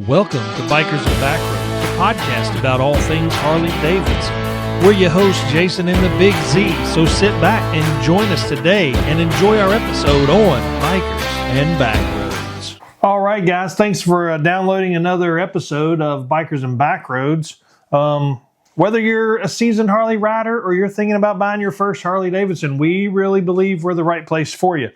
Welcome to Bikers and Backroads, a podcast about all things Harley-Davidson. We're your host, Jason and the Big Z, so sit back and join us today and enjoy our episode on Bikers and Backroads. All right, guys, thanks for downloading another episode of Bikers and Backroads. Whether you're a seasoned Harley rider or you're thinking about buying your first Harley-Davidson, we really believe we're the right place for you.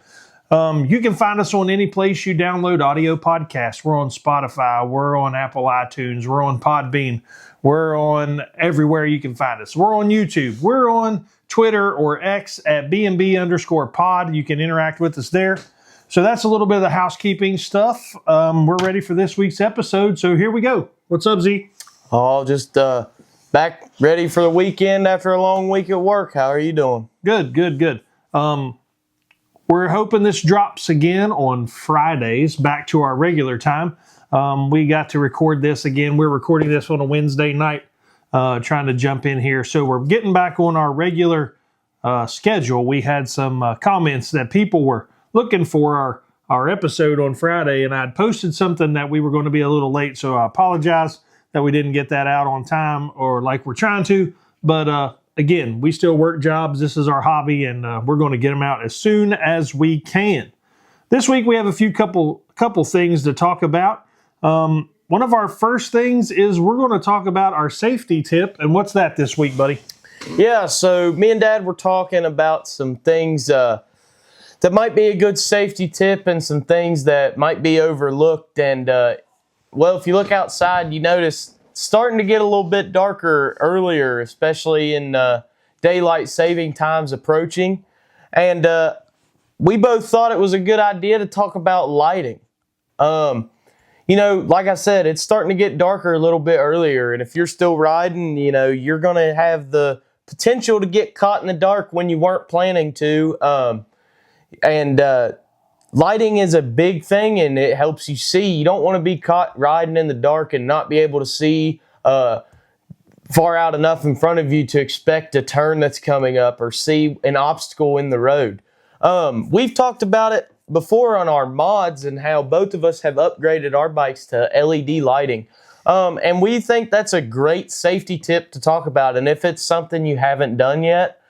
You can find us on any place you download audio podcasts. We're on Spotify. We're on Apple iTunes. We're on Podbean. We're on everywhere you can find us. We're on YouTube. We're on Twitter or X at BNB_pod. You can interact with us there. So that's a little bit of the housekeeping stuff. We're ready for this week's episode. So here we go. What's up, Z? Oh, just back ready for the weekend after a long week at work. How are you doing? Good. We're hoping this drops again on Fridays, back to our regular time. We got to record this again. We're recording this on a Wednesday night, trying to jump in here. So we're getting back on our regular schedule. We had some comments that people were looking for our episode on Friday, and I'd posted something that we were going to be a little late. So I apologize that we didn't get that out on time or like we're trying to. But again, we still work jobs. This is our hobby, and we're going to get them out as soon as we can. This week, we have a couple things to talk about. One of our first things is we're going to talk about our safety tip. And what's that this week, buddy? Yeah, so me and Dad were talking about some things that might be a good safety tip and some things that might be overlooked. And, well, if you look outside, you notice starting to get a little bit darker earlier, especially in daylight saving times approaching. And we both thought it was a good idea to talk about lighting. Like I said, it's starting to get darker a little bit earlier. And if you're still riding, you're going to have the potential to get caught in the dark when you weren't planning to. Lighting is a big thing, and it helps you see. You don't want to be caught riding in the dark and not be able to see far out enough in front of you to expect a turn that's coming up or see an obstacle in the road. We've talked about it before on our mods and how both of us have upgraded our bikes to LED lighting. And we think that's a great safety tip to talk about. And if it's something you haven't done yet,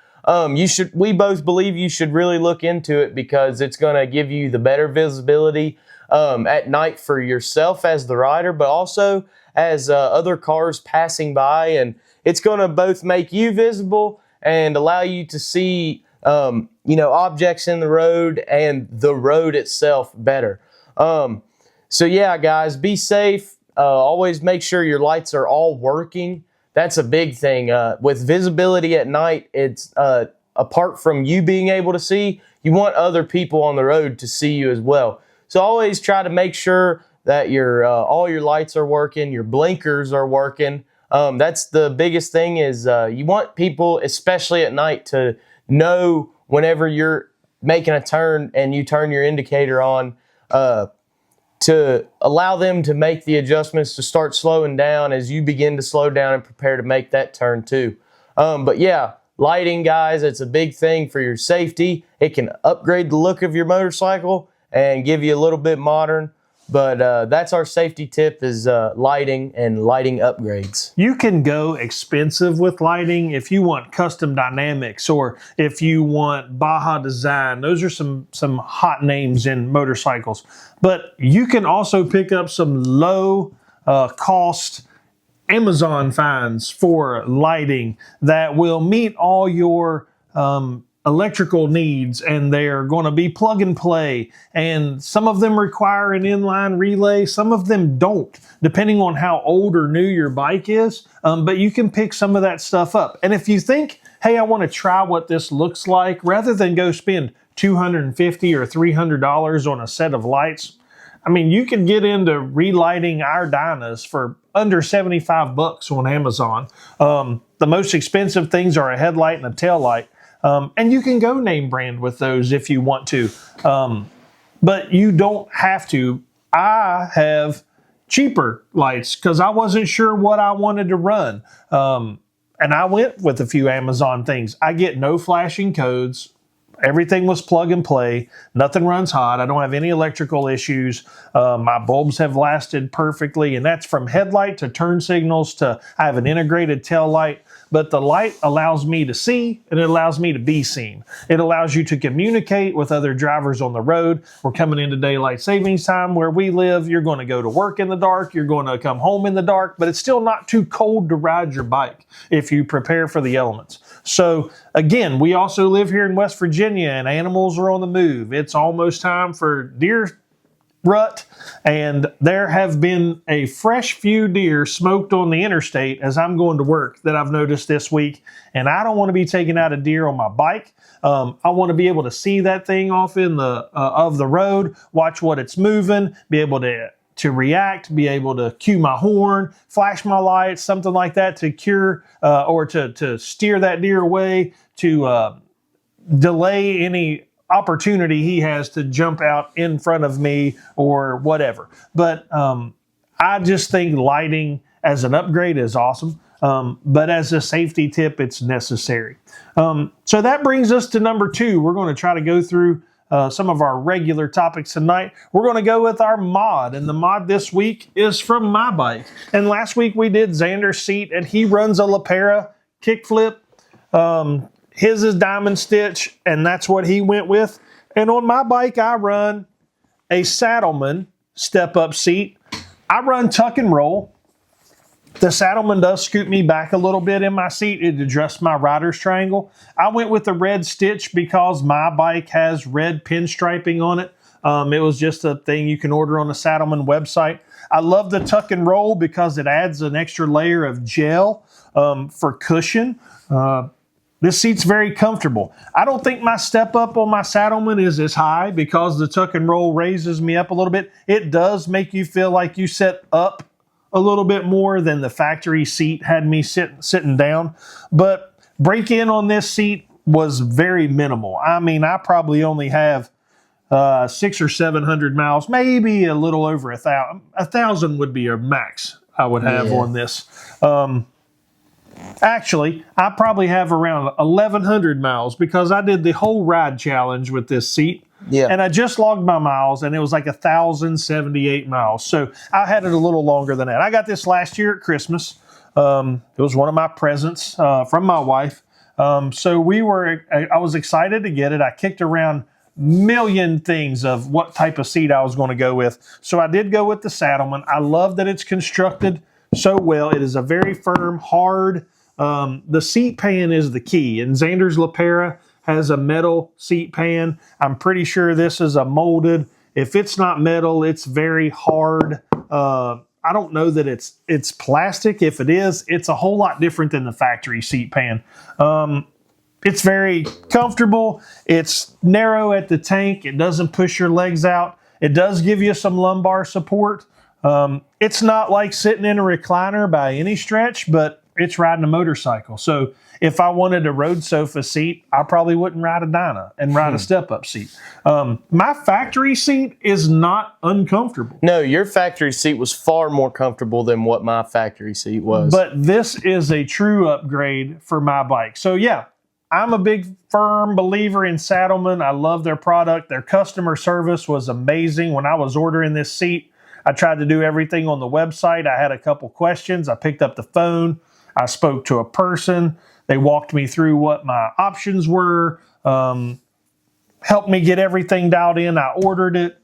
we both believe you should really look into it because it's going to give you the better visibility at night for yourself as the rider, but also as other cars passing by. And it's going to both make you visible and allow you to see, objects in the road and the road itself better. So yeah, guys, be safe. Always make sure your lights are all working. That's a big thing. With visibility at night, it's apart from you being able to see, you want other people on the road to see you as well. So always try to make sure that all your lights are working, your blinkers are working. That's the biggest thing is you want people, especially at night, to know whenever you're making a turn and you turn your indicator on, to allow them to make the adjustments to start slowing down as you begin to slow down and prepare to make that turn too. But yeah, lighting, guys, it's a big thing for your safety. It can upgrade the look of your motorcycle and give you a little bit modern. But that's our safety tip is lighting and lighting upgrades. You can go expensive with lighting if you want custom dynamics or if you want Baja Design. Those are some hot names in motorcycles. But you can also pick up some low cost Amazon finds for lighting that will meet all your electrical needs, and they're going to be plug and play, and some of them require an inline relay, some of them don't, depending on how old or new your bike is, but you can pick some of that stuff up. And if you think, hey, I want to try what this looks like, rather than go spend $250 or $300 on a set of lights, I mean, you can get into relighting our Dynas for under $75 on Amazon. The most expensive things are a headlight and a tail light. And you can go name brand with those if you want to. But you don't have to. I have cheaper lights because I wasn't sure what I wanted to run. And I went with a few Amazon things. I get no flashing codes. Everything was plug and play. Nothing runs hot. I don't have any electrical issues. My bulbs have lasted perfectly, and that's from headlight to turn signals to I have an integrated tail light. But the light allows me to see, and it allows me to be seen. It allows you to communicate with other drivers on the road. We're coming into daylight savings time where we live. You're going to go to work in the dark. You're going to come home in the dark, but it's still not too cold to ride your bike if you prepare for the elements. So again, we also live here in West Virginia, and animals are on the move. It's almost time for deer rut, and there have been a fresh few deer smoked on the interstate as I'm going to work that I've noticed this week, and I don't want to be taking out a deer on my bike. I want to be able to see that thing off in the of the road, watch what it's moving, be able to react, be able to cue my horn, flash my lights, something like that to cure or to steer that deer away, to delay any opportunity he has to jump out in front of me or whatever. But I just think lighting as an upgrade is awesome. But as a safety tip, it's necessary. So that brings us to number 2. We're going to try to go through some of our regular topics tonight. We're going to go with our mod, and the mod this week is from my bike. And last week we did Xander's seat, and he runs a Lapera kickflip. His is diamond stitch, and that's what he went with. And on my bike, I run a Saddleman step-up seat. I run tuck and roll. The Saddleman does scoot me back a little bit in my seat. It adjusts my rider's triangle. I went with the red stitch because my bike has red pinstriping on it. It was just a thing you can order on the Saddleman website. I love the tuck and roll because it adds an extra layer of gel for cushion. This seat's very comfortable. I don't think my step up on my Saddleman is as high because the tuck and roll raises me up a little bit. It does make you feel like you sit up a little bit more than the factory seat had me sitting down. But break-in on this seat was very minimal. I mean, I probably only have 600 or 700 miles, maybe a little over 1,000. 1,000 would be a max I would have on this. Actually, I probably have around 1,100 miles because I did the whole ride challenge with this seat. Yeah. And I just logged my miles, and it was like 1,078 miles. So I had it a little longer than that. I got this last year at Christmas. It was one of my presents from my wife. So I was excited to get it. I kicked around million things of what type of seat I was going to go with. So I did go with the Saddleman. I love that it's constructed so well. It is a very firm, hard. The seat pan is the key. And Xander's Lapera has a metal seat pan. I'm pretty sure this is a molded. If it's not metal, it's very hard. I don't know that it's plastic. If it is, it's a whole lot different than the factory seat pan. It's very comfortable. It's narrow at the tank. It doesn't push your legs out. It does give you some lumbar support. It's not like sitting in a recliner by any stretch, but it's riding a motorcycle. So if I wanted a road sofa seat, I probably wouldn't ride a Dyna and ride a step-up seat. My factory seat is not uncomfortable. No, your factory seat was far more comfortable than what my factory seat was. But this is a true upgrade for my bike. So yeah, I'm a big firm believer in Saddleman. I love their product. Their customer service was amazing. When I was ordering this seat, I tried to do everything on the website. I had a couple questions. I picked up the phone. I spoke to a person. They walked me through what my options were, helped me get everything dialed in. I ordered it.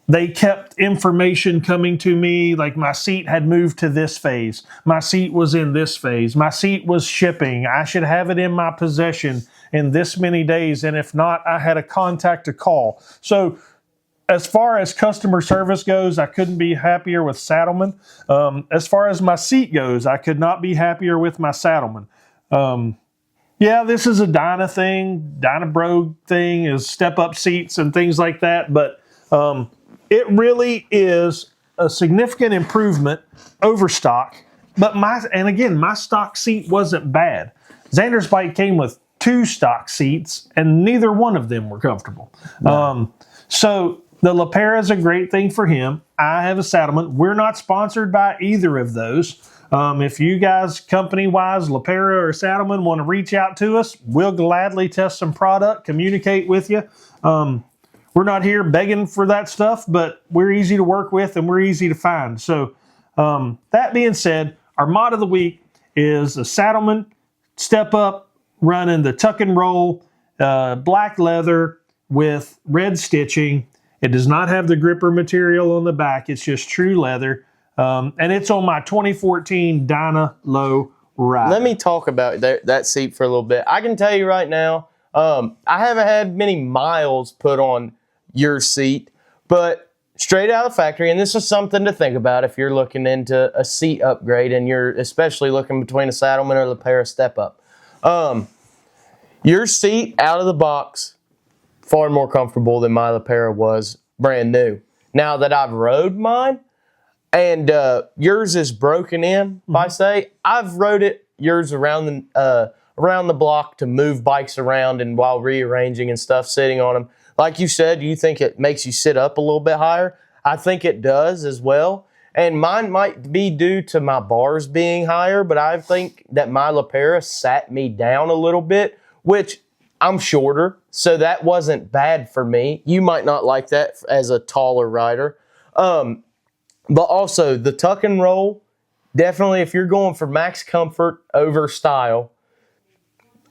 They kept information coming to me, like my seat had moved to this phase. My seat was in this phase. My seat was shipping. I should have it in my possession in this many days, and if not, I had a contact to call. So as far as customer service goes, I couldn't be happier with Saddleman. As far as my seat goes, I could not be happier with my Saddleman. Yeah, this is a Dyna thing. Dyna Bro thing is step-up seats and things like that. But it really is a significant improvement over stock. But my stock seat wasn't bad. Xander's bike came with 2 stock seats, and neither one of them were comfortable. No. So the Lapera is a great thing for him. I have a Saddleman. We're not sponsored by either of those. If you guys, company-wise, LaPera or Saddleman, want to reach out to us, we'll gladly test some product, communicate with you. We're not here begging for that stuff, but we're easy to work with and we're easy to find. So that being said, our mod of the week is a Saddleman Step Up running the tuck and roll black leather with red stitching. It does not have the gripper material on the back. It's just true leather. And it's on my 2014 Dyna Low Rider. Let me talk about that seat for a little bit. I can tell you right now, I haven't had many miles put on your seat, but straight out of the factory, and this is something to think about if you're looking into a seat upgrade and you're especially looking between a Saddleman or LaPera Step Up. Your seat out of the box, far more comfortable than my LaPera was brand new. Now that I've rode mine, and yours is broken in, if I say, I've rode yours around the block to move bikes around and while rearranging and stuff, sitting on them. Like you said, you think it makes you sit up a little bit higher. I think it does as well. And mine might be due to my bars being higher, but I think that my LaPera sat me down a little bit, which I'm shorter, so that wasn't bad for me. You might not like that as a taller rider. But also, the tuck and roll, definitely if you're going for max comfort over style,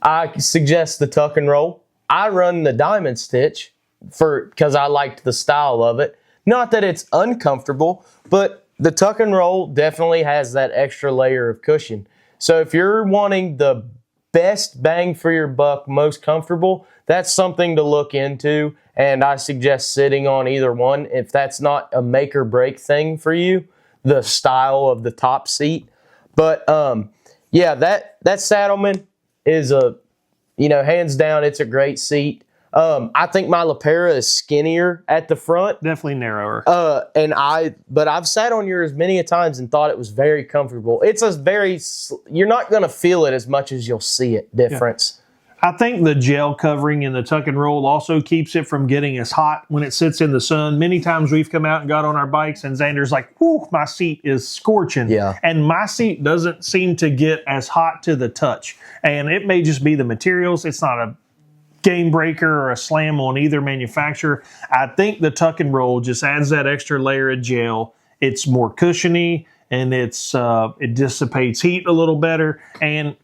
I suggest the tuck and roll. I run the diamond stitch because I liked the style of it. Not that it's uncomfortable, but the tuck and roll definitely has that extra layer of cushion. So if you're wanting the best bang for your buck, most comfortable, that's something to look into. And I suggest sitting on either one if that's not a make or break thing for you, the style of the top seat. But yeah, that Saddleman is hands down, it's a great seat. I think my LaPera is skinnier at the front. Definitely narrower. But I've sat on yours many a times and thought it was very comfortable. You're not going to feel it as much as you'll see it difference. Yeah. I think the gel covering in the tuck and roll also keeps it from getting as hot when it sits in the sun. Many times we've come out and got on our bikes and Xander's like, whoo, my seat is scorching. Yeah. And my seat doesn't seem to get as hot to the touch. And it may just be the materials. It's not a game breaker or a slam on either manufacturer. I think the tuck and roll just adds that extra layer of gel. It's more cushiony and it dissipates heat a little better. And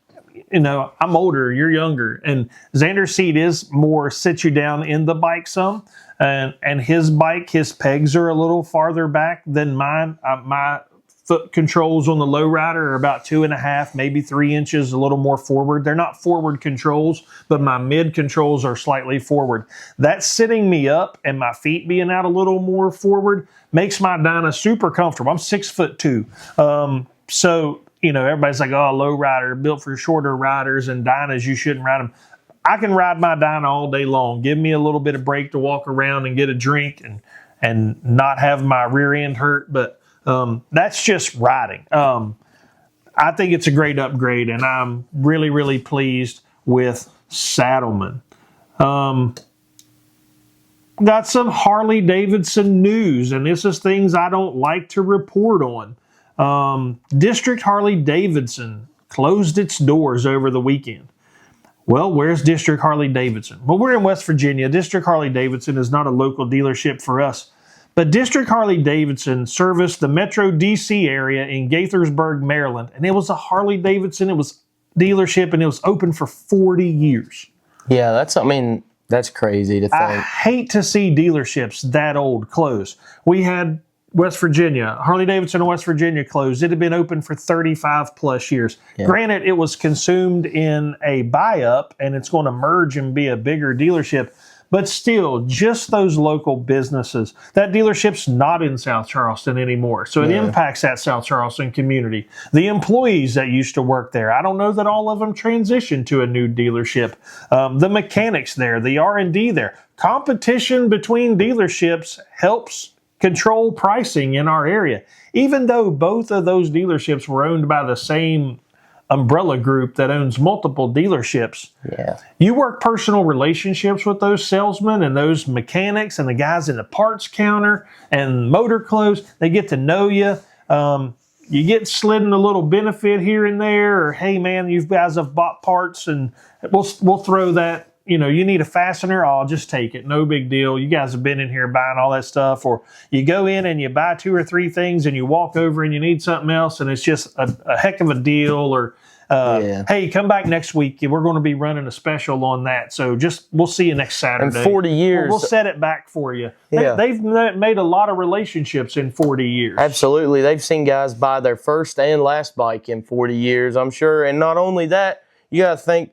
I'm older, you're younger, and Xander's seat is more sit you down in the bike some, and his pegs are a little farther back than mine. My foot controls on the low rider are about 2.5, maybe 3 inches, a little more forward. They're not forward controls, but my mid controls are slightly forward. That sitting me up and my feet being out a little more forward makes my Dyna super comfortable. I'm 6'2", so. Everybody's like, oh, low rider, built for shorter riders, and Dynas, you shouldn't ride them. I can ride my Dyna all day long. Give me a little bit of break to walk around and get a drink and not have my rear end hurt, but that's just riding. I think it's a great upgrade, and I'm really, really pleased with Saddleman. Got some Harley-Davidson news, and this is things I don't like to report on. District Harley-Davidson closed its doors over the weekend. Well, where's District Harley-Davidson? Well, we're in West Virginia. District Harley-Davidson is not a local dealership for us. But District Harley-Davidson serviced the Metro D.C. area in Gaithersburg, Maryland. And it was a Harley-Davidson. It was dealership, and it was open for 40 years. Yeah, that's crazy to think. I hate to see dealerships that old close. We had West Virginia, Harley-Davidson in West Virginia closed. It had been open for 35 plus years. Yeah. Granted, it was consumed in a buy-up, and it's going to merge and be a bigger dealership. But still, just those local businesses. That dealership's not in South Charleston anymore, so it impacts that South Charleston community. The employees that used to work there, I don't know that all of them transitioned to a new dealership. The mechanics there, the R&D there. Competition between dealerships helps control pricing in our area. Even though both of those dealerships were owned by the same umbrella group that owns multiple dealerships, you work personal relationships with those salesmen and those mechanics and the guys in the parts counter and motor clothes. They get to know you. you get slidden a little benefit here and there, or hey man, you guys have bought parts and we'll throw that. You need a fastener, I'll just take it. No big deal. You guys have been in here buying all that stuff. Or you go in and you buy 2 or 3 things and you walk over and you need something else and it's just a heck of a deal. Or, hey, come back next week. We're going to be running a special on that. So we'll see you next Saturday. In 40 years. We'll set it back for you. Yeah. They've made a lot of relationships in 40 years. Absolutely. They've seen guys buy their first and last bike in 40 years, I'm sure. And not only that, you got to think,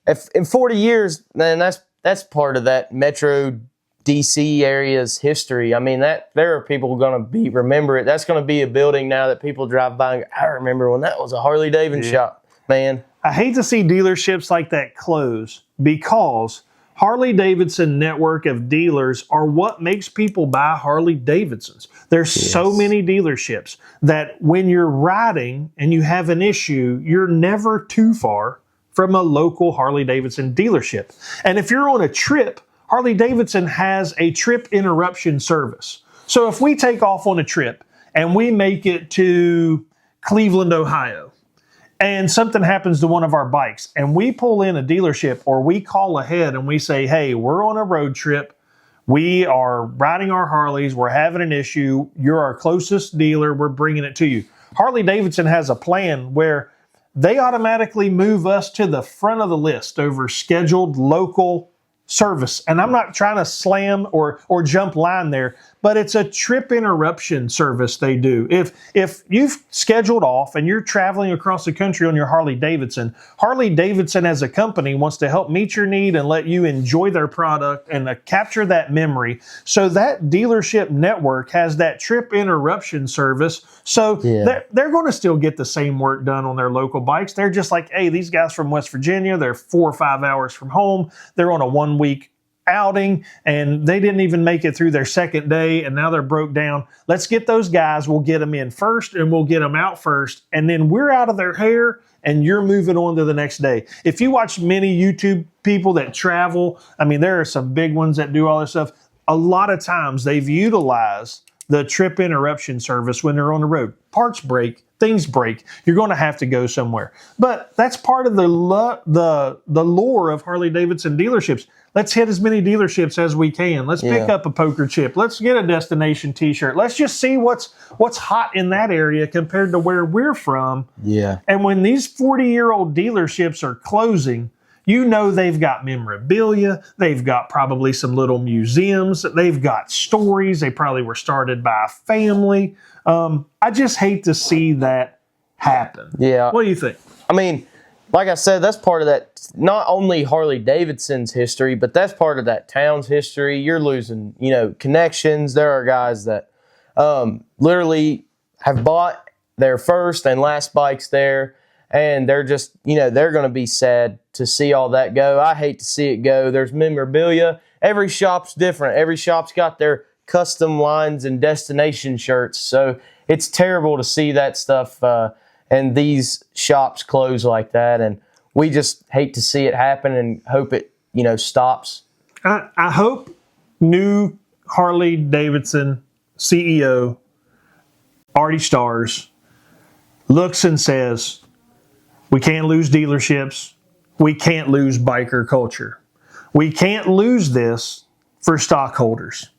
if in 40 years, man, that's part of that Metro DC area's history. I mean, there are people going to remember it. That's going to be a building now that people drive by and go, I remember when that was a Harley Davidson shop, man. I hate to see dealerships like that close because Harley Davidson network of dealers are what makes people buy Harley Davidsons. There's so many dealerships that when you're riding and you have an issue, you're never too far from a local Harley Davidson dealership. And if you're on a trip, Harley Davidson has a trip interruption service. So if we take off on a trip and we make it to Cleveland, Ohio, and something happens to one of our bikes and we pull in a dealership or we call ahead and we say, hey, we're on a road trip. We are riding our Harleys. We're having an issue. You're our closest dealer. We're bringing it to you. Harley Davidson has a plan where they automatically move us to the front of the list over scheduled local service. And I'm not trying to slam or jump line there, but it's a trip interruption service they do. If you've scheduled off and you're traveling across the country on your Harley Davidson as a company wants to help meet your need and let you enjoy their product and capture that memory. So that dealership network has that trip interruption service. So they're going to still get the same work done on their local bikes. They're just like, hey, these guys from West Virginia, they're 4 or 5 hours from home. They're on a 1-week outing and they didn't even make it through their second day and now they're broke down. Let's get those guys. We'll get them in first and we'll get them out first. And then we're out of their hair and you're moving on to the next day. If you watch many YouTube people that travel, I mean, there are some big ones that do all this stuff. A lot of times they've utilized the trip interruption service when they're on the road. Parts break, things break. You're going to have to go somewhere. But that's part of the lore of Harley Davidson dealerships. Let's hit as many dealerships as we can. Let's pick up a poker chip. Let's get a destination t-shirt. Let's just see what's hot in that area compared to where we're from. Yeah. And when these 40-year-old dealerships are closing, you know they've got memorabilia. They've got probably some little museums. They've got stories. They probably were started by a family. I just hate to see that happen. Yeah. What do you think? I mean, like I said, that's part of that, not only Harley Davidson's history, but that's part of that town's history. You're losing, connections. There are guys that literally have bought their first and last bikes there, and they're just, they're going to be sad to see all that go. I hate to see it go. There's memorabilia. Every shop's different. Every shop's got their custom lines and destination shirts. So it's terrible to see that stuff and these shops close like that. And we just hate to see it happen and hope it, stops. I hope new Harley Davidson CEO, Artie Starrs, looks and says, we can't lose dealerships. We can't lose biker culture. We can't lose this for stockholders.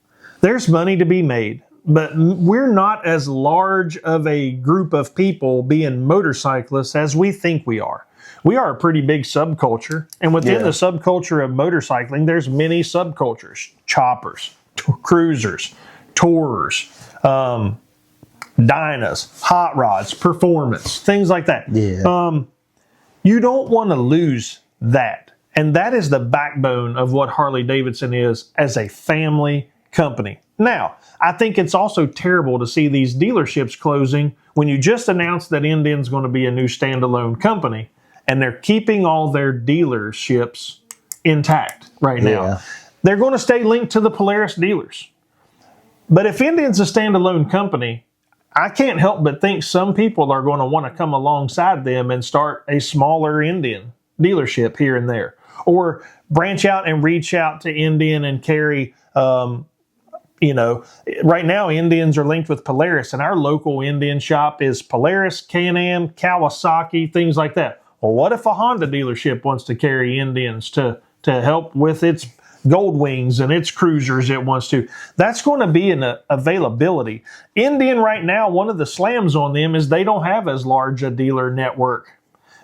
There's money to be made. But we're not as large of a group of people being motorcyclists as we think we are. We are a pretty big subculture. And within the subculture of motorcycling, there's many subcultures. Choppers, cruisers, tourers, dynas, hot rods, performance, things like that. Yeah. You don't want to lose that. And that is the backbone of what Harley Davidson is as a family company. Now, I think it's also terrible to see these dealerships closing when you just announced that Indian's going to be a new standalone company and they're keeping all their dealerships intact right now. Yeah. They're going to stay linked to the Polaris dealers. But if Indian's a standalone company, I can't help but think some people are going to want to come alongside them and start a smaller Indian dealership here and there, or branch out and reach out to Indian and carry You know, right now Indians are linked with Polaris, and our local Indian shop is Polaris, Can-Am, Kawasaki, things like that. Well, what if a Honda dealership wants to carry Indians to help with its Gold Wings and its cruisers it wants to? That's going to be an availability. Indian right now, one of the slams on them is they don't have as large a dealer network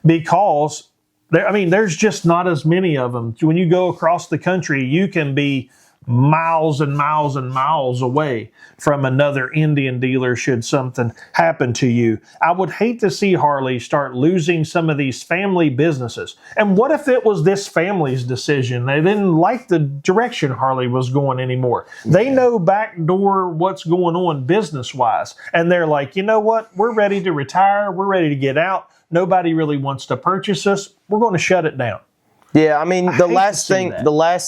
because there's just not as many of them. When you go across the country, you can be miles and miles and miles away from another Indian dealer should something happen to you. I would hate to see Harley start losing some of these family businesses. And what if it was this family's decision? They didn't like the direction Harley was going anymore. They know backdoor what's going on business-wise. And they're like, you know what? We're ready to retire. We're ready to get out. Nobody really wants to purchase us. We're going to shut it down. Yeah, I mean, the last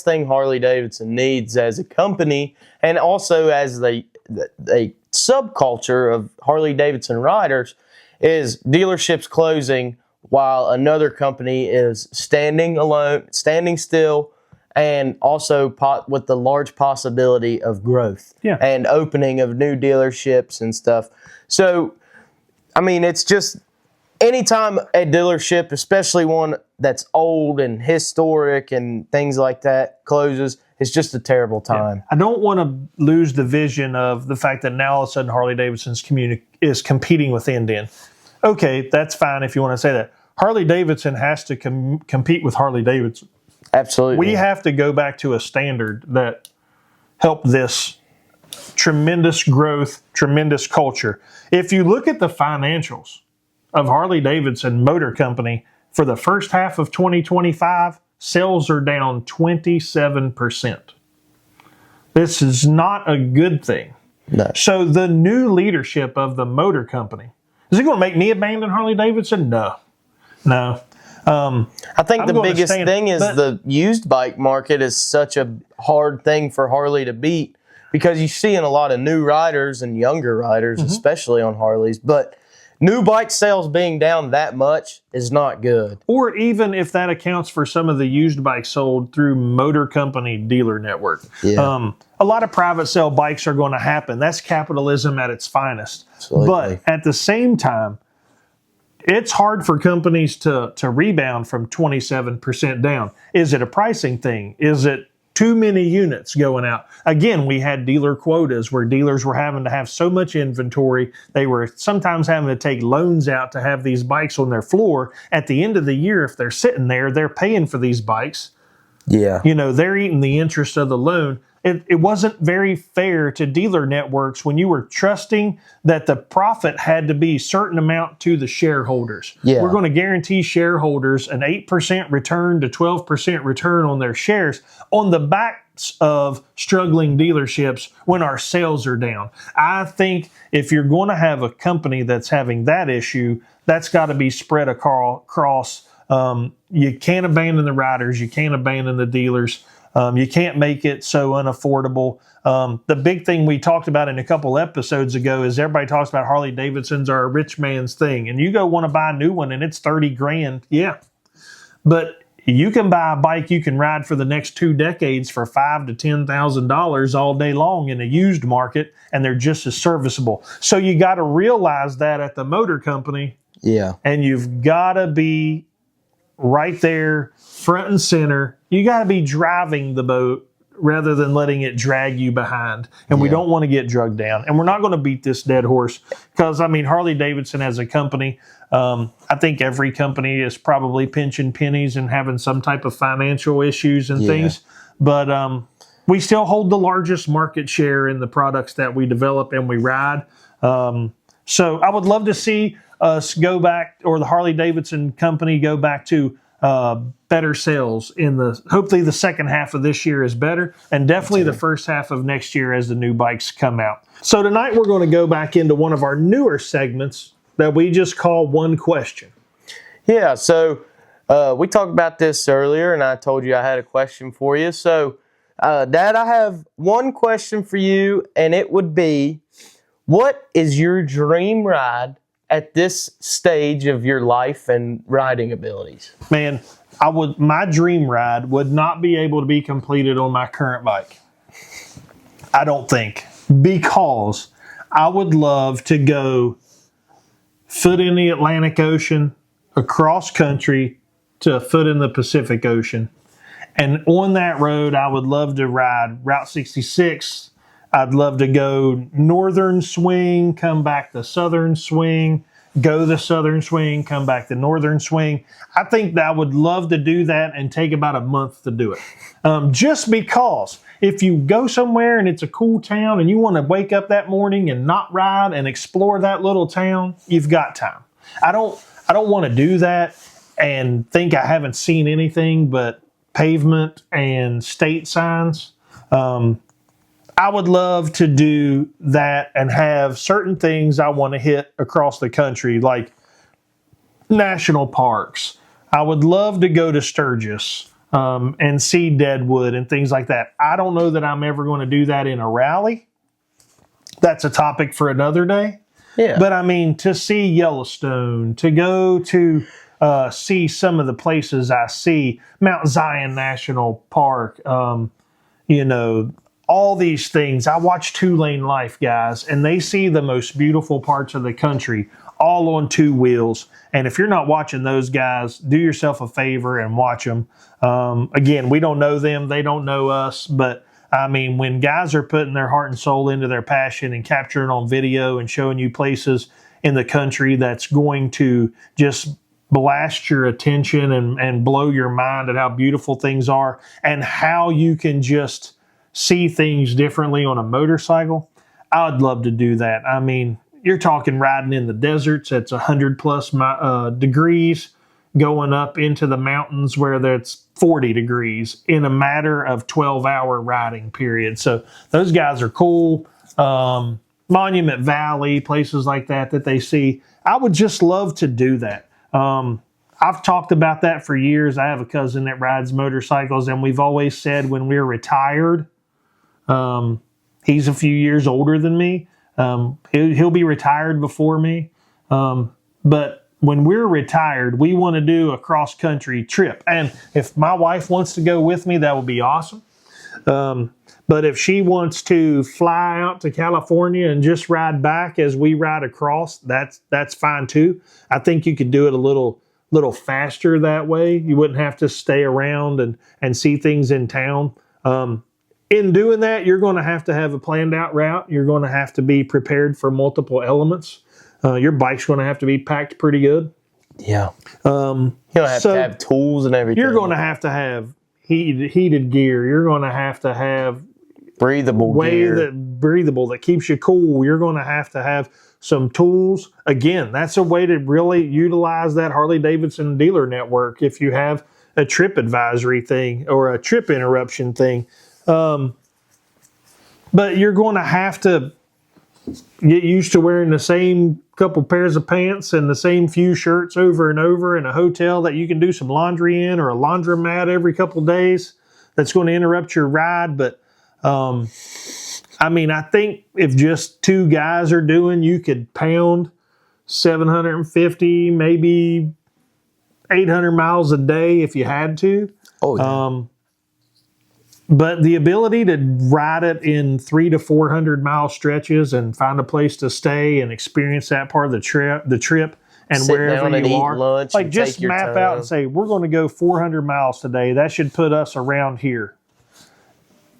thing Harley Davidson needs as a company, and also as a subculture of Harley Davidson riders, is dealerships closing while another company is standing alone, standing still, and also with the large possibility of growth and opening of new dealerships and stuff. So, I mean, it's just anytime a dealership, especially one that's old and historic and things like that, closes, it's just a terrible time. Yeah. I don't want to lose the vision of the fact that now all of a sudden Harley Davidson's is competing with Indian. Okay, that's fine if you want to say that. Harley Davidson has to compete with Harley Davidson. Absolutely. We have to go back to a standard that helped this tremendous growth, tremendous culture. If you look at the financials of Harley Davidson Motor Company for the first half of 2025, sales are down 27%. This is not a good thing. No. So the new leadership of the motor company, is it going to make me abandon Harley Davidson? No. I think the biggest thing is the used bike market is such a hard thing for Harley to beat because you're seeing a lot of new riders and younger riders, especially on Harleys, but new bike sales being down that much is not good. Or even if that accounts for some of the used bikes sold through motor company dealer network. Yeah. A lot of private sale bikes are going to happen. That's capitalism at its finest. Absolutely. But at the same time, it's hard for companies to rebound from 27% down. Is it a pricing thing? Is it too many units going out? Again, we had dealer quotas where dealers were having to have so much inventory. They were sometimes having to take loans out to have these bikes on their floor. At the end of the year, if they're sitting there, they're paying for these bikes. Yeah. You know, they're eating the interest of the loan. It wasn't very fair to dealer networks when you were trusting that the profit had to be a certain amount to the shareholders. Yeah. We're going to guarantee shareholders an 8% return to 12% return on their shares on the backs of struggling dealerships when our sales are down. I think if you're going to have a company that's having that issue, that's got to be spread across. You can't abandon the riders. You can't abandon the dealers. You can't make it so unaffordable. The big thing we talked about in a couple episodes ago is everybody talks about Harley Davidsons are a rich man's thing. And you go want to buy a new one and it's $30,000. Yeah. But you can buy a bike you can ride for the next 2 decades for $5,000 to $10,000 all day long in a used market, and they're just as serviceable. So you got to realize that at the motor company. Yeah. And you've got to be right there, front and center. You got to be driving the boat rather than letting it drag you behind. And we don't want to get drugged down. And we're not going to beat this dead horse because, I mean, Harley Davidson as a company, I think every company is probably pinching pennies and having some type of financial issues and things. But we still hold the largest market share in the products that we develop and we ride. So I would love to see us go back, or the Harley Davidson company go back to better sales hopefully the second half of this year is better, and definitely the first half of next year as the new bikes come out. So tonight we're going to go back into one of our newer segments that we just call One Question. Yeah, so we talked about this earlier, and I told you I had a question for you. So, Dad, I have one question for you, and it would be, what is your dream ride at this stage of your life and riding abilities? Man, my dream ride would not be able to be completed on my current bike. I don't think, because I would love to go foot in the Atlantic Ocean, across country to a foot in the Pacific Ocean. And on that road, I would love to ride Route 66. I'd love to go northern swing, come back the southern swing, go the southern swing, come back the northern swing. I think that I would love to do that and take about a month to do it. Just because if you go somewhere and it's a cool town and you want to wake up that morning and not ride and explore that little town, you've got time. I don't want to do that and think I haven't seen anything but pavement and state signs. I would love to do that and have certain things I want to hit across the country, like national parks. I would love to go to Sturgis and see Deadwood and things like that. I don't know that I'm ever going to do that in a rally. That's a topic for another day. Yeah. But I mean, to see Yellowstone, to go to see some of the places I see, Mount Zion National Park, all these things. I watch Two Lane Life, guys, and they see the most beautiful parts of the country all on two wheels. And if you're not watching those guys, do yourself a favor and watch them. Again, we don't know them. They don't know us. But, I mean, when guys are putting their heart and soul into their passion and capturing on video and showing you places in the country that's going to just blast your attention and blow your mind at how beautiful things are and how you can just see things differently on a motorcycle, I'd love to do that. I mean, you're talking riding in the deserts. It's 100 plus degrees, going up into the mountains where that's 40 degrees in a matter of 12-hour riding period. So those guys are cool. Monument Valley, places like that they see. I would just love to do that. I've talked about that for years. I have a cousin that rides motorcycles, and we've always said when we're retired, he's a few years older than me. He'll be retired before me. But when we're retired, we want to do a cross-country trip. And if my wife wants to go with me, that would be awesome. But if she wants to fly out to California and just ride back as we ride across, that's fine too. I think you could do it a little faster that way. You wouldn't have to stay around and see things in town. In doing that, you're going to have a planned out route. You're going to have to be prepared for multiple elements. Your bike's going to have to be packed pretty good. Yeah. You'll have to have tools and everything. You're going to have heated gear. You're going to have breathable gear. That keeps you cool. You're going to have some tools. Again, that's a way to really utilize that Harley-Davidson dealer network if you have a trip advisory thing or a trip interruption thing. But you're going to have to get used to wearing the same couple pairs of pants and the same few shirts over and over in a hotel that you can do some laundry in, or a laundromat every couple days that's going to interrupt your ride. But I mean, I think if just two guys are doing, you could pound 750, maybe 800 miles a day if you had to. Oh, yeah. But the ability to ride it in 300 to 400 mile stretches and find a place to stay and experience that part of the trip and sit wherever down and you eat are, lunch like and just take your map time. out and say, we're going to go 400 miles today. That should put us around here.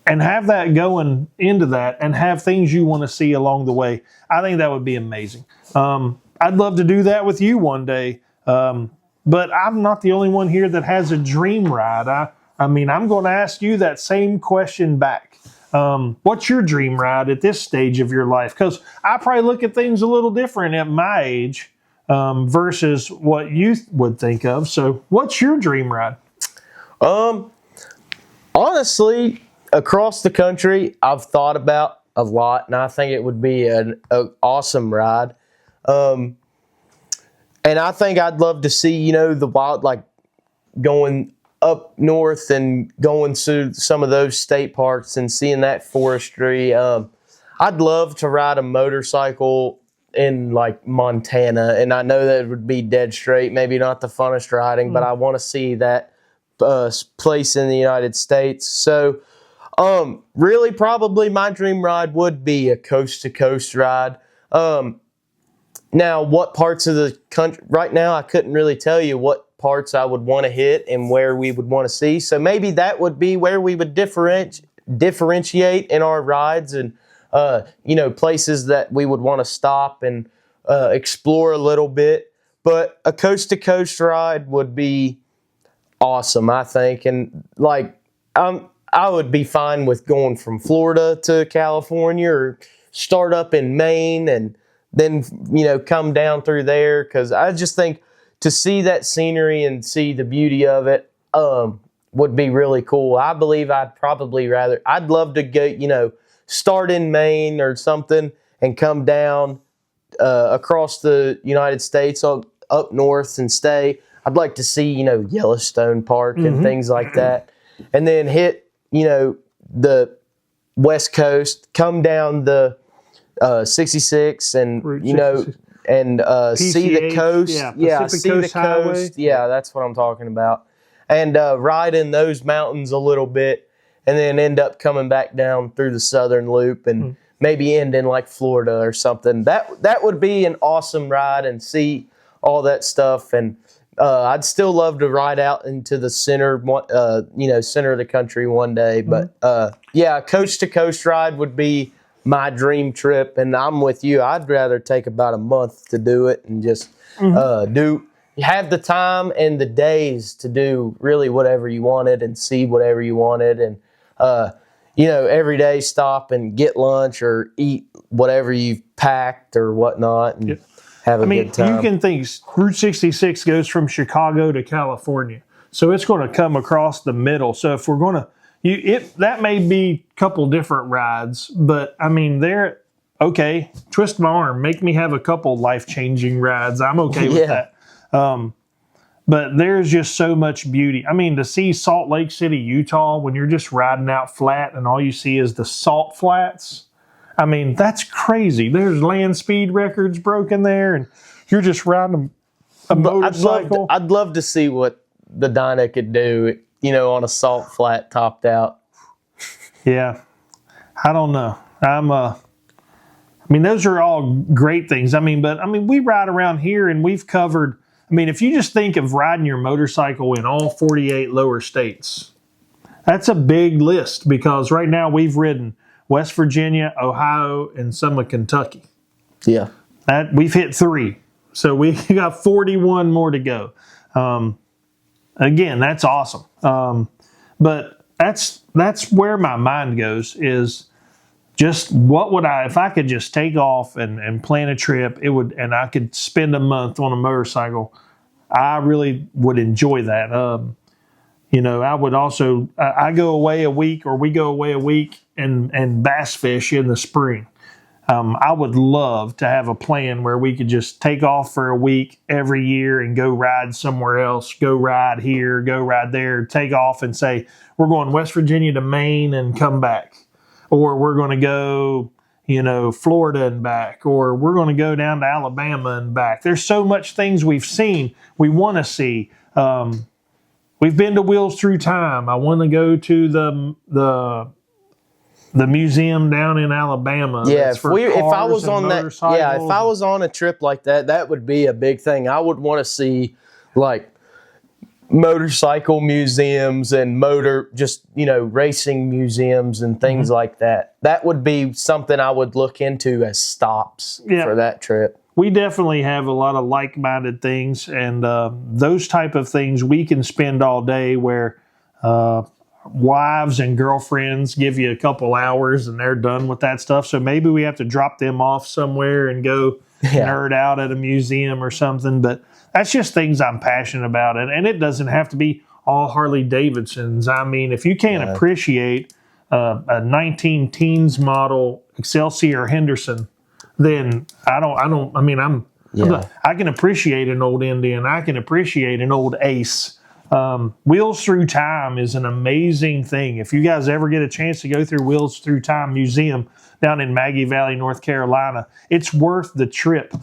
And have that going into that and have things you want to see along the way. I think that would be amazing. I'd love to do that with you one day. But I'm not the only one here that has a dream ride. I mean, I'm going to ask you that same question back. What's your dream ride at this stage of your life? Because I probably look at things a little different at my age versus what you would think of. So what's your dream ride? Honestly, across the country, I've thought about a lot, and I think it would be an awesome ride. And I think I'd love to see, the wild, like going up north and going to some of those state parks and seeing that forestry. I'd love to ride a motorcycle in like Montana, and I know that it would be dead straight, maybe not the funnest riding, but I want to see that place in the United States. So Really, probably my dream ride would be a coast to coast ride. Now, what parts of the country? Right now, I couldn't really tell you what parts I would want to hit and where we would want to see. So maybe that would be where we would differentiate in our rides, and places that we would want to stop and explore a little bit. But a coast to coast ride would be awesome, I think, and I would be fine with going from Florida to California, or start up in Maine and then come down through there, because I just think to see that scenery and see the beauty of it would be really cool. I believe I'd love to go, start in Maine or something and come down across the United States up north and stay. I'd like to see, Yellowstone Park and things like that, and then hit, the West Coast, come down the 66 and, Route 66. and see the PCH, coast. yeah, Pacific see the Coast Highway. coast. Yeah, that's what I'm talking about. And ride in those mountains a little bit, and then end up coming back down through the Southern Loop and maybe end in like Florida or something. That would be an awesome ride, and see all that stuff. And I'd still love to ride out into the center of the country one day. But coast to coast ride would be my dream trip, and I'm with you. I'd rather take about a month to do it and just have the time and the days to do really whatever you wanted and see whatever you wanted, and every day stop and get lunch or eat whatever you've packed or whatnot, and have a good time. You can think Route 66 goes from Chicago to California, so it's going to come across the middle. So if we're going to, that may be a couple different rides, but I mean, twist my arm, make me have a couple life-changing rides. I'm okay with that. But there's just so much beauty. I mean, to see Salt Lake City, Utah, when you're just riding out flat and all you see is the salt flats, I mean, that's crazy. There's land speed records broken there, and you're just riding a motorcycle. I'd love to see what the Dyna could do, on a salt flat topped out. Yeah. I don't know. Those are all great things. We ride around here and we've covered, if you just think of riding your motorcycle in all 48 lower states, that's a big list, because right now we've ridden West Virginia, Ohio, and some of Kentucky. Yeah. We've hit 3. So we got 41 more to go. Again, that's awesome. But that's where my mind goes, is just what would if I could just take off and plan a trip, and I could spend a month on a motorcycle, I really would enjoy that. I would also, I go away a week, or we go away a week and bass fish in the spring. I would love to have a plan where we could just take off for a week every year and go ride somewhere else, go ride here, go ride there, take off and say, we're going West Virginia to Maine and come back. Or we're going to go, Florida and back. Or we're going to go down to Alabama and back. There's so much things we've seen we want to see. We've been to Wheels Through Time. I want to go to the museum down in Alabama. Yeah, if I was on a trip like that, that would be a big thing. I would want to see motorcycle museums and racing museums and things like that. That would be something I would look into as stops for that trip. We definitely have a lot of like-minded things, and those type of things we can spend all day, where wives and girlfriends give you a couple hours and they're done with that stuff. So maybe we have to drop them off somewhere and go nerd out at a museum or something. But that's just things I'm passionate about. And it doesn't have to be all Harley Davidsons. If you can't appreciate a 19 teens model Excelsior Henderson, then I can appreciate an old Indian. I can appreciate an old Ace. Wheels Through Time is an amazing thing. If you guys ever get a chance to go through Wheels Through Time Museum down in Maggie Valley, North Carolina, it's worth the trip.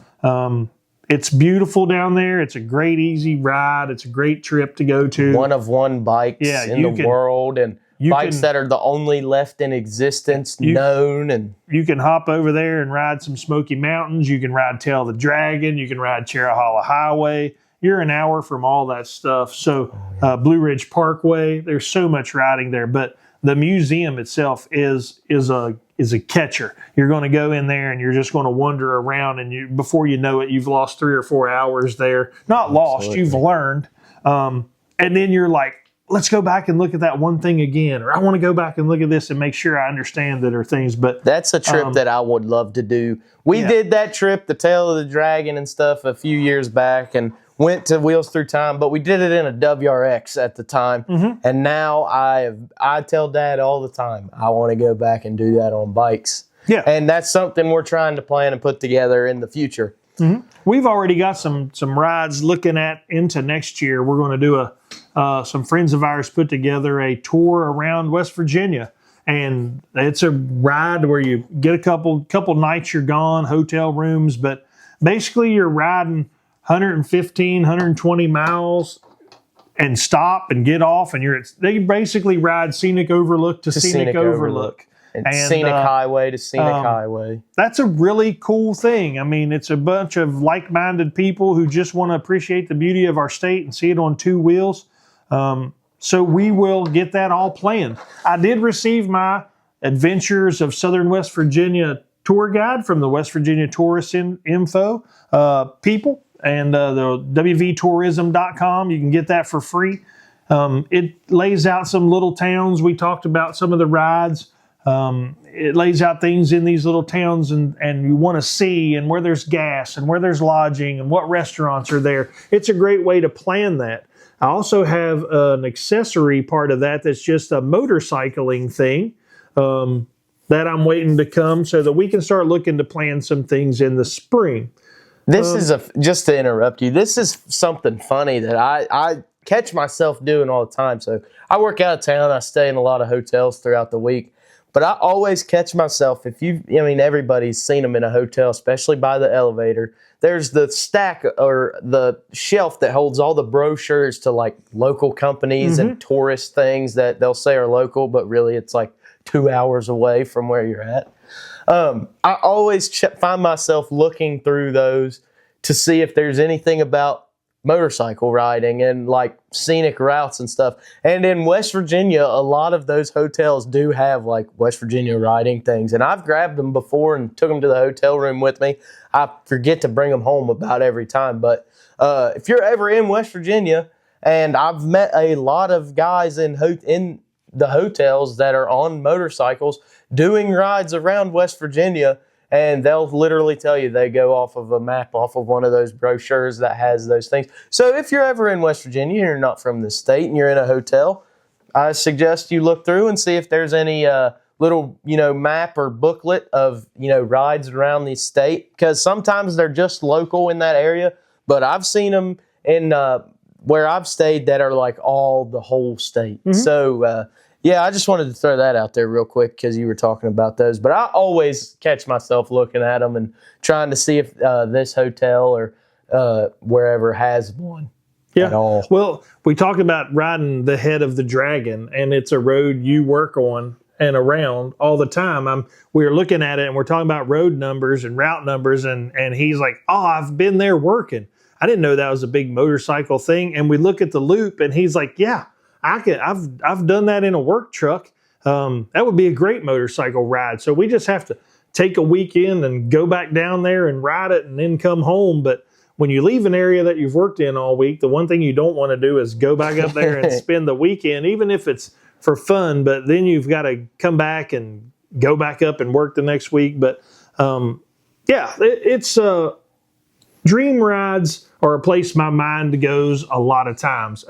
It's beautiful down there. It's a great, easy ride. It's a great trip to go to. One of one bikes in the world. And bikes that are the only left in existence known. And you can hop over there and ride some Smoky Mountains. You can ride Tail of the Dragon. You can ride Cherahalla Highway. You're an hour from all that stuff. So Blue Ridge Parkway, there's so much riding there. But the museum itself is a catcher. You're going to go in there and you're just going to wander around, and before you know it, you've lost 3 or 4 hours there. Not lost, you've learned. And then you're like, let's go back and look at that one thing again, or I want to go back and look at this and make sure I understand that or things. But that's a trip that I would love to do. We did that trip, the Tail of the Dragon and stuff, a few years back, and went to Wheels Through Time, but we did it in a WRX at the time. And now I tell Dad all the time, I want to go back and do that on bikes. Yeah. And that's something we're trying to plan and put together in the future. We've already got some rides looking at into next year. We're going to do some friends of ours put together a tour around West Virginia. And it's a ride where you get a couple nights you're gone, hotel rooms, but basically you're riding 115, 120 miles and stop and get off, and they basically ride scenic overlook to scenic overlook. And scenic highway to scenic highway. That's a really cool thing. I mean, it's a bunch of like-minded people who just want to appreciate the beauty of our state and see it on two wheels. So we will get that all planned. I did receive my Adventures of Southern West Virginia tour guide from the West Virginia Tourist Info people. And the wvtourism.com, you can get that for free. It lays out some little towns. We talked about some of the rides. It lays out things in these little towns and you want to see, and where there's gas and where there's lodging and what restaurants are there. It's a great way to plan that. I also have an accessory part of that that's just a motorcycling thing that I'm waiting to come so that we can start looking to plan some things in the spring. This is just to interrupt you, this is something funny that I catch myself doing all the time. So I work out of town. I stay in a lot of hotels throughout the week. But I always catch myself, everybody's seen them in a hotel, especially by the elevator. There's the stack or the shelf that holds all the brochures to like local companies and tourist things that they'll say are local, but really it's like 2 hours away from where you're at. I always find myself looking through those to see if there's anything about motorcycle riding and like scenic routes and stuff. And in West Virginia, a lot of those hotels do have like West Virginia riding things. And I've grabbed them before and took them to the hotel room with me. I forget to bring them home about every time. But if you're ever in West Virginia, and I've met a lot of guys in the hotels that are on motorcycles doing rides around West Virginia, and they'll literally tell you they go off of a map, off of one of those brochures that has those things. So if you're ever in West Virginia, you're not from the state, and you're in a hotel, I suggest you look through and see if there's any little, map or booklet of, rides around the state, because sometimes they're just local in that area. But I've seen them in where I've stayed that are like the whole state. So, yeah, I just wanted to throw that out there real quick because you were talking about those. But I always catch myself looking at them and trying to see if this hotel or wherever has one at all. Well, we talked about riding the head of the dragon, and it's a road you work on and around all the time. We were looking at it, and we're talking about road numbers and route numbers, and he's like, oh, I've been there working. I didn't know that was a big motorcycle thing. And we look at the loop, and he's like, yeah. I've done that in a work truck. That would be a great motorcycle ride. So we just have to take a weekend and go back down there and ride it and then come home. But when you leave an area that you've worked in all week, the one thing you don't want to do is go back up there and spend the weekend, even if it's for fun. But then you've got to come back and go back up and work the next week. But it's dream rides are a place my mind goes a lot of times.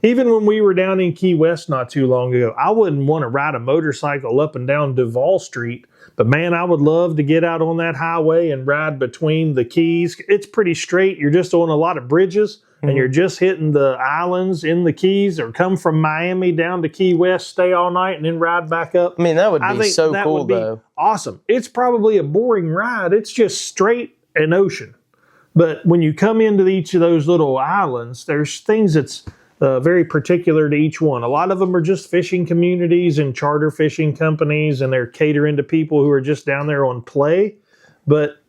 Even when we were down in Key West not too long ago, I wouldn't want to ride a motorcycle up and down Duval Street, but man, I would love to get out on that highway and ride between the Keys. It's pretty straight. You're just on a lot of bridges, and you're just hitting the islands in the Keys, or come from Miami down to Key West, stay all night, and then ride back up. I mean, that would be so cool, though. Awesome. It's probably a boring ride. It's just straight and ocean. But when you come into each of those little islands, there's things that's very particular to each one. A lot of them are just fishing communities and charter fishing companies, and they're catering to people who are just down there on play. But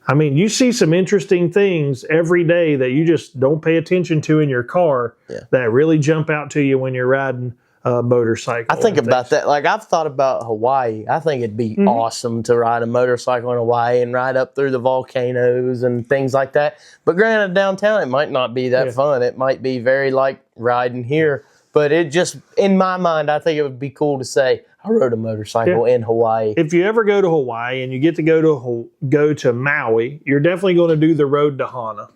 I mean, you see some interesting things every day that you just don't pay attention to in your car that really jump out to you when you're riding a motorcycle. I think about that. Like, I've thought about Hawaii. I think it'd be awesome to ride a motorcycle in Hawaii and ride up through the volcanoes and things like that. But granted, downtown, it might not be that fun. It might be very like riding here. But it just, in my mind, I think it would be cool to say, I rode a motorcycle in Hawaii. If you ever go to Hawaii and you get to go to Maui, you're definitely going to do the road to Hana.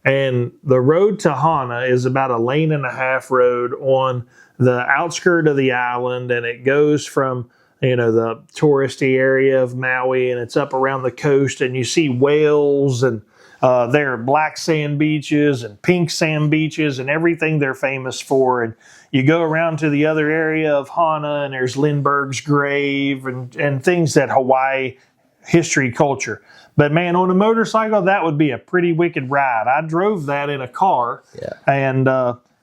And the road to Hana is about a lane and a half road on the outskirt of the island, and it goes from the touristy area of Maui, and it's up around the coast, and you see whales, and there are black sand beaches and pink sand beaches and everything they're famous for. And you go around to the other area of Hana, and there's Lindbergh's grave and things that Hawaii history culture. But man, on a motorcycle, that would be a pretty wicked ride. I drove that in a car, and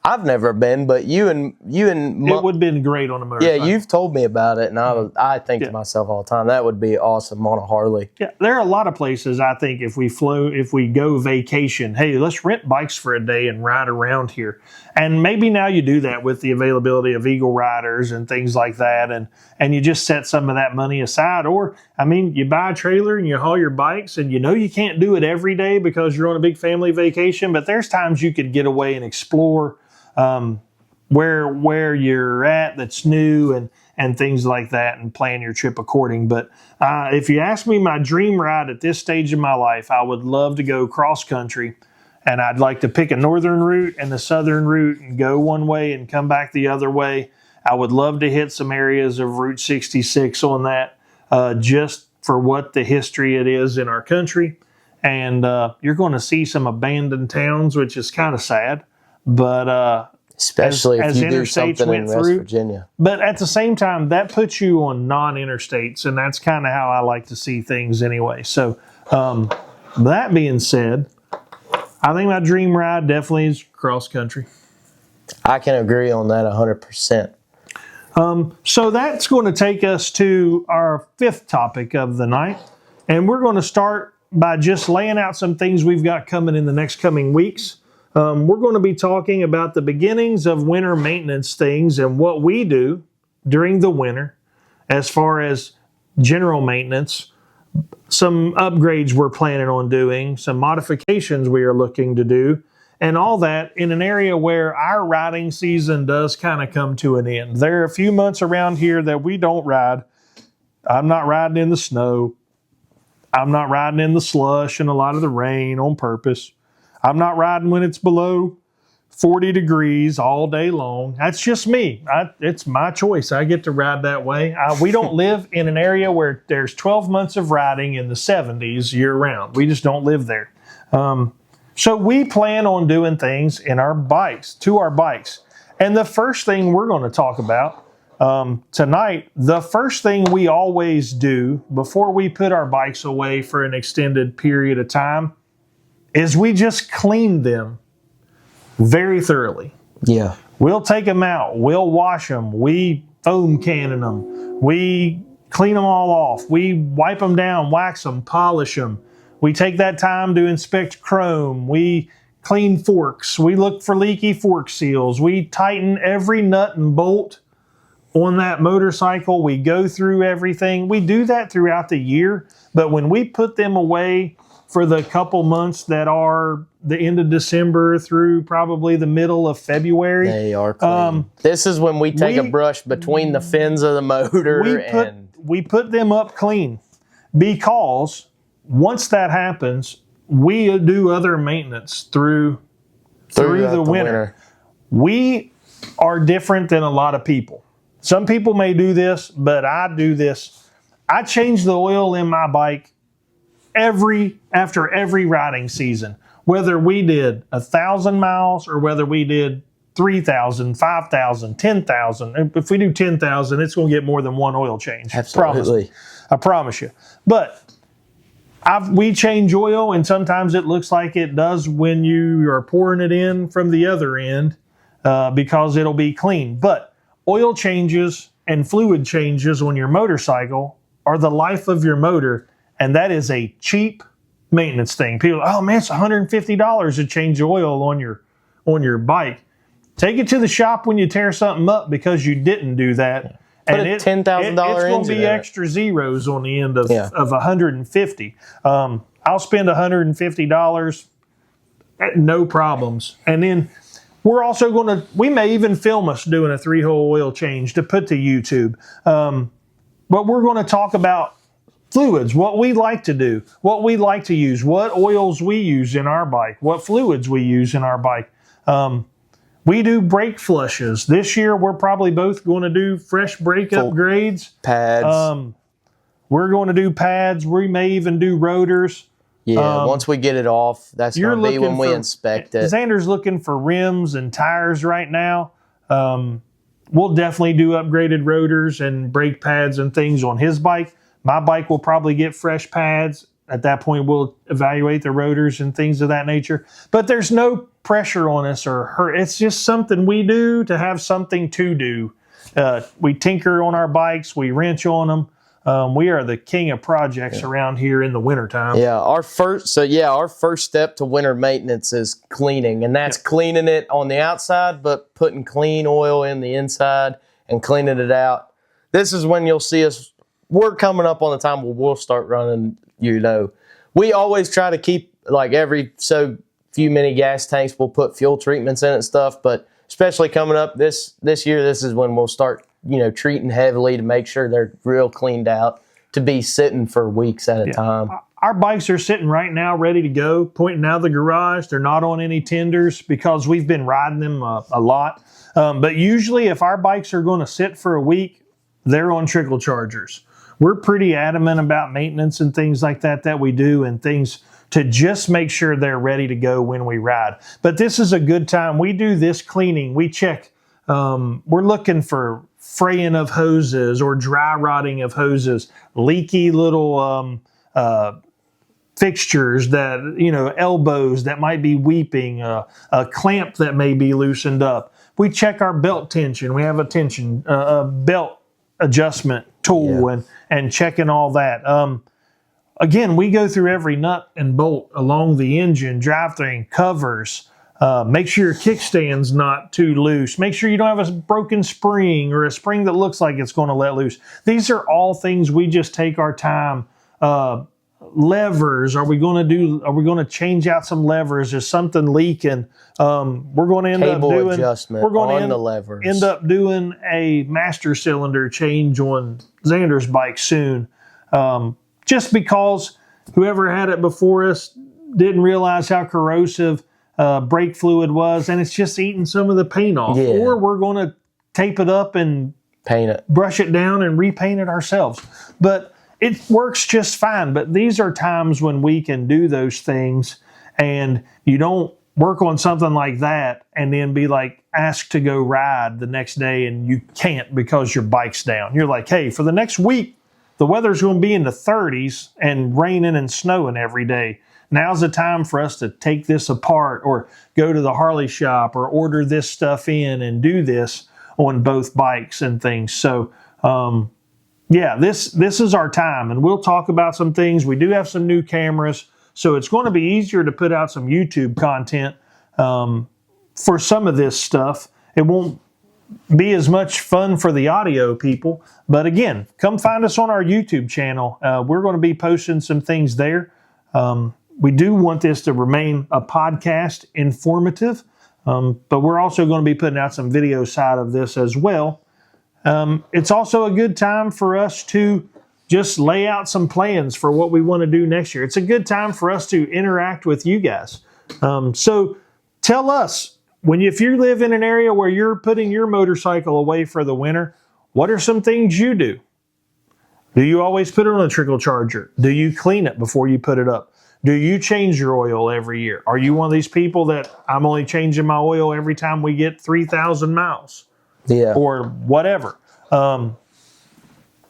I've never been, but you and it would have been great on a motorcycle. Yeah, you've told me about it, and I think to myself all the time, that would be awesome on a Harley. Yeah, there are a lot of places I think if we go vacation, hey, let's rent bikes for a day and ride around here. And maybe now you do that with the availability of Eagle Riders and things like that, and you just set some of that money aside. Or, I mean, you buy a trailer and you haul your bikes, and you can't do it every day because you're on a big family vacation, but there's times you could get away and explore where you're at that's new and things like that, and plan your trip according. But if you ask me my dream ride at this stage of my life, I would love to go cross country, and I'd like to pick a northern route and the southern route and go one way and come back the other way. I would love to hit some areas of Route 66 on that, just for what the history it is in our country. And you're going to see some abandoned towns, which is kind of sad. But especially if you do something in West Virginia. But at the same time, that puts you on non-interstates, and that's kind of how I like to see things anyway. So that being said, I think my dream ride definitely is cross country. I can agree on that 100%. So that's going to take us to our fifth topic of the night, and we're going to start by just laying out some things we've got coming in the next coming weeks. We're going to be talking about the beginnings of winter maintenance things and what we do during the winter as far as general maintenance, some upgrades we're planning on doing, some modifications we are looking to do, and all that in an area where our riding season does kind of come to an end. There are a few months around here that we don't ride. I'm not riding in the snow. I'm not riding in the slush and a lot of the rain on purpose. I'm not riding when it's below 40 degrees all day long. That's just me. It's my choice. I get to ride that way. We don't live in an area where there's 12 months of riding in the 70s year round. We just don't live there. So we plan on doing things to our bikes. And the first thing we're going to talk about tonight, the first thing we always do before we put our bikes away for an extended period of time is we just clean them very thoroughly. Yeah. We'll take them out. We'll wash them. We foam cannon them. We clean them all off. We wipe them down, wax them, polish them. We take that time to inspect chrome. We clean forks. We look for leaky fork seals. We tighten every nut and bolt on that motorcycle. We go through everything. We do that throughout the year. But when we put them away for the couple months that are the end of December through probably the middle of February. They are clean. This is when we take a brush between the fins of the motor. We put them up clean, because once that happens, we do other maintenance through the winter. We are different than a lot of people. Some people may do this, but I do this. I change the oil in my bike after every riding season, whether we did 1,000 miles or whether we did 3,000, 5,000, 10,000. If we do 10,000, it's going to get more than one oil change. Absolutely. I promise you. But we change oil, and sometimes it looks like it does when you are pouring it in from the other end. because it'll be clean. But oil changes and fluid changes on your motorcycle are the life of your motor, and that is a cheap maintenance thing. People, oh man, it's $150 to change the oil on your bike. Take it to the shop when you tear something up because you didn't do that. Put And a $10,000 it's going to be engine in it. extra zeros on the end of $150. I'll spend $150, no problems. And then we're also we may even film us doing a 3-hole oil change to put to YouTube. But we're going to talk about fluids, what we like to do, what we like to use, what oils we use in our bike, what fluids we use in our bike. We do brake flushes. This year, we're probably both going to do fresh brake upgrades. Pads. We're going to do pads. We may even do rotors. Yeah, once we get it off, that's going to be when we inspect it. Xander's looking for rims and tires right now. We'll definitely do upgraded rotors and brake pads and things on his bike. My bike will probably get fresh pads. At that point, we'll evaluate the rotors and things of that nature. But there's no pressure on us or hurt. It's just something we do to have something to do. We tinker on our bikes. We wrench on them. We are the king of projects around here in the wintertime. Yeah, our first step to winter maintenance is cleaning, and that's cleaning it on the outside, but putting clean oil in the inside and cleaning it out. This is when you'll see us. We're coming up on the time where we'll start running. We always try to keep like every so few mini gas tanks. We'll put fuel treatments in it and stuff, but especially coming up this year, this is when we'll start treating heavily to make sure they're real cleaned out to be sitting for weeks at a time. Our bikes are sitting right now ready to go, pointing out of the garage. They're not on any tenders because we've been riding them a lot. But usually if our bikes are going to sit for a week, they're on trickle chargers. We're pretty adamant about maintenance and things like that we do, and things to just make sure they're ready to go when we ride. But this is a good time. We do this cleaning. We check. We're looking for fraying of hoses or dry rotting of hoses, leaky little fixtures that, elbows that might be weeping, a clamp that may be loosened up. We check our belt tension. We have a belt adjustment tool and checking all that. Again, we go through every nut and bolt along the engine, drivetrain, covers. Make sure your kickstand's not too loose. Make sure you don't have a broken spring or a spring that looks like it's going to let loose. These are all things we just take our time. Levers, are we going to change out some levers? Is something leaking? We're going to end up doing a master cylinder change on Xander's bike soon. Just because whoever had it before us didn't realize how corrosive brake fluid was, and it's just eating some of the paint off. Yeah. Or we're going to tape it up and paint it, brush it down and repaint it ourselves. But it works just fine. But these are times when we can do those things, and you don't work on something like that and then be like asked to go ride the next day and you can't because your bike's down. You're like, hey, for the next week, the weather's going to be in the 30s and raining and snowing every day. Now's the time for us to take this apart or go to the Harley shop or order this stuff in and do this on both bikes and things. So, this is our time, and we'll talk about some things. We do have some new cameras, so it's going to be easier to put out some YouTube content for some of this stuff. It won't be as much fun for the audio people, but again, come find us on our YouTube channel. We're going to be posting some things there. We do want this to remain a podcast, informative, but we're also going to be putting out some video side of this as well. It's also a good time for us to just lay out some plans for what we want to do next year. It's a good time for us to interact with you guys. So tell us, if you live in an area where you're putting your motorcycle away for the winter, what are some things you do? Do you always put it on a trickle charger? Do you clean it before you put it up? Do you change your oil every year? Are you one of these people that I'm only changing my oil every time we get 3,000 miles? Yeah. Or whatever.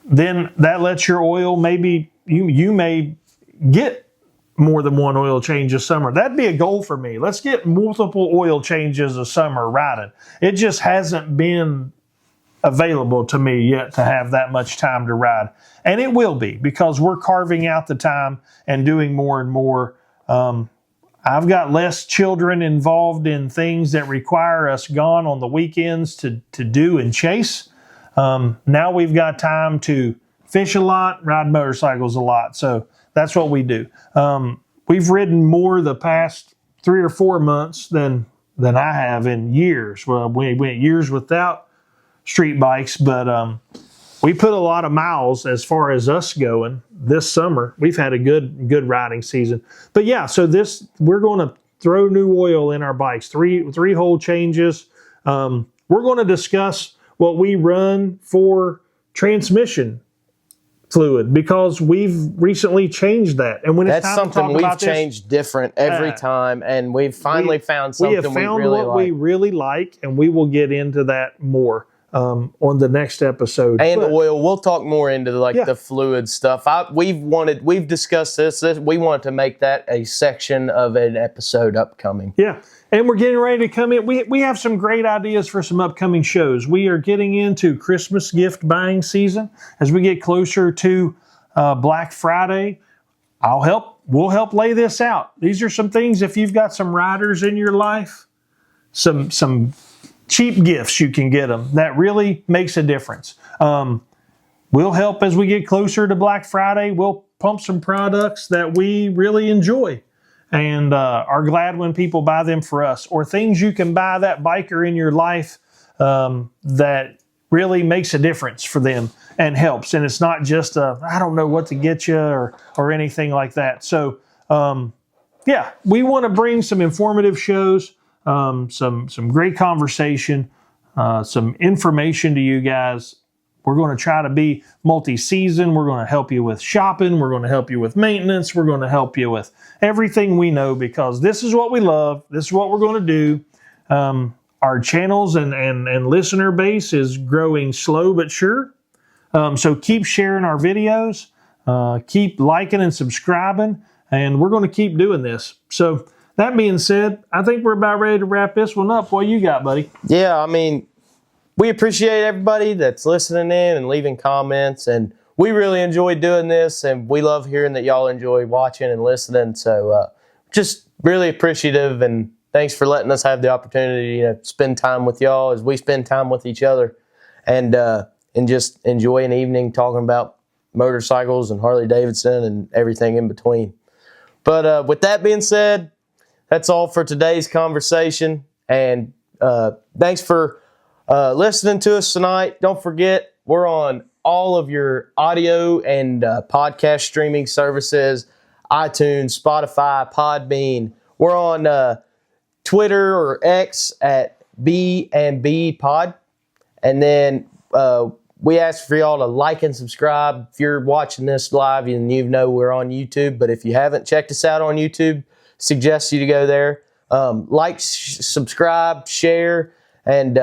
Then that lets your oil, maybe you may get more than one oil change a summer. That'd be a goal for me. Let's get multiple oil changes a summer riding. It just hasn't been available to me yet to have that much time to ride. And it will be, because we're carving out the time and doing more and more. I've got less children involved in things that require us gone on the weekends to do and chase. Now we've got time to fish a lot, ride motorcycles a lot. So that's what we do. We've ridden more the past 3 or 4 months than I have in years. Well, we went years without street bikes, but we put a lot of miles as far as us going this summer. We've had a good riding season. But yeah, so we're going to throw new oil in our bikes, three hole changes. We're going to discuss what we run for transmission fluid, because we've recently changed that. And when it's That's time to talk something we've about this, changed different every time, and we've finally found something we have found really what like. we really like, and we will get into that more on the next episode. And But- oil, we'll talk more into Yeah. the fluid stuff. We've discussed this. We want to make that a section of an episode upcoming. Yeah, and we're getting ready to come in. We have some great ideas for some upcoming shows. We are getting into Christmas gift buying season as we get closer to Black Friday. We'll help lay this out. These are some things, if you've got some riders in your life, some cheap gifts you can get them that really makes a difference. We'll help as we get closer to Black Friday. We'll pump some products that we really enjoy and are glad when people buy them for us, or things you can buy that biker in your life that really makes a difference for them and helps. And it's not just I don't know what to get you or anything like that. So yeah, we want to bring some informative shows, some great conversation, some information to you guys. We're going to try to be multi-season. We're going to help you with shopping. We're going to help you with maintenance. We're going to help you with everything we know, because this is what we love. This is what we're going to do. Our channels and listener base is growing slow but sure. So keep sharing our videos. Keep liking and subscribing. And we're going to keep doing this. So that being said, I think we're about ready to wrap this one up. What you got, buddy? Yeah, I mean, we appreciate everybody that's listening in and leaving comments, and we really enjoy doing this, and we love hearing that y'all enjoy watching and listening. So just really appreciative, and thanks for letting us have the opportunity to spend time with y'all as we spend time with each other, and just enjoy an evening talking about motorcycles and Harley Davidson and everything in between. But with that being said, that's all for today's conversation, and thanks for listening to us tonight. Don't forget, we're on all of your audio and podcast streaming services, iTunes, Spotify, Podbean. We're on Twitter or X at B&B Pod. And then we ask for y'all to like and subscribe. If you're watching this live, you know we're on YouTube. But if you haven't checked us out on YouTube, suggest you to go there. Like, subscribe, share, and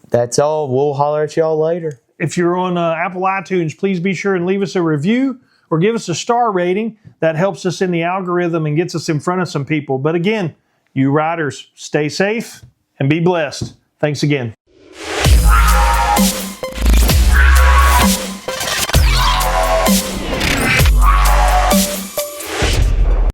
that's all. We'll holler at y'all later. If you're on Apple iTunes, please be sure and leave us a review or give us a star rating. That helps us in the algorithm and gets us in front of some people. But again, you riders, stay safe and be blessed. Thanks again.